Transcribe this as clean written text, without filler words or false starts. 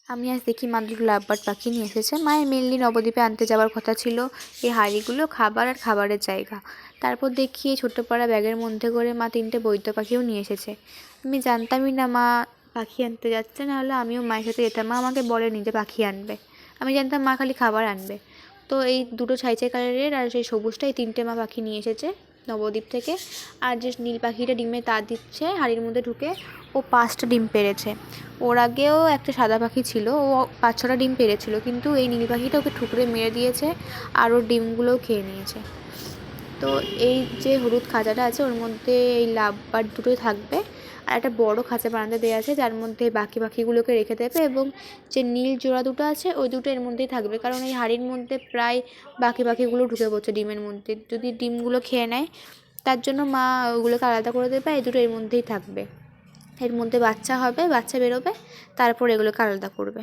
আমি আজ দেখি মা দুটো লাভবার্ড পাখি নিয়ে এসেছে। মায়ের মেনলি নবদ্বীপে আনতে যাওয়ার কথা ছিল এই হাঁড়িগুলো, খাবার আর খাবারের জায়গা। তারপর দেখি এই ছোট্ট পাড়া ব্যাগের মধ্যে করে মা 3টে বৈদ্য পাখিও নিয়ে এসেছে। আমি জানতামই না মা পাখি আনতে যাচ্ছে, নাহলে আমিও মায়ের সাথে যেতাম। মা আমাকে বলেনি যে পাখি আনবে, আমি জানতাম মা খালি খাবার আনবে। তো এই দুটো ছাই কালারের আর সেই সবুজটা, এই 3টে মা পাখি নিয়ে এসেছে নবদ্বীপ থেকে। আর যে নীল পাখিটা ডিমে তা দিচ্ছে হাঁড়ির মধ্যে ঢুকে, ও 5টা ডিম পেড়েছে। ওর আগেও একটা সাদা পাখি ছিল, ও 5-6টা ডিম পেড়েছিল, কিন্তু এই নীল পাখিটা ওকে ঠুকরে মেরে দিয়েছে আর ওর ডিমগুলোও খেয়ে নিয়েছে। তো এই যে হলুদ খাঁচাটা আছে ওর মধ্যে এই লাভবার্ড দুটোই থাকবে, আর একটা বড় খাঁচা বানাতে দেওয়া আছে যার মধ্যে বাকি পাখিগুলোকে রেখে দেবে, এবং যে নীল জোড়া দুটো আছে ওই দুটো এর মধ্যেই থাকবে, কারণ এই হাঁড়ির মধ্যে প্রায় বাকি পাখিগুলো ঢুকে পড়ছে ডিমের মধ্যে। যদি ডিমগুলো খেয়ে নেয় তার জন্য মা ওগুলোকে আলাদা করে দেবে, এই দুটো এর মধ্যেই থাকবে। এর মধ্যে বাচ্চা হবে, বাচ্চা বেরোবে, তারপর এগুলোকে আলাদা করবে।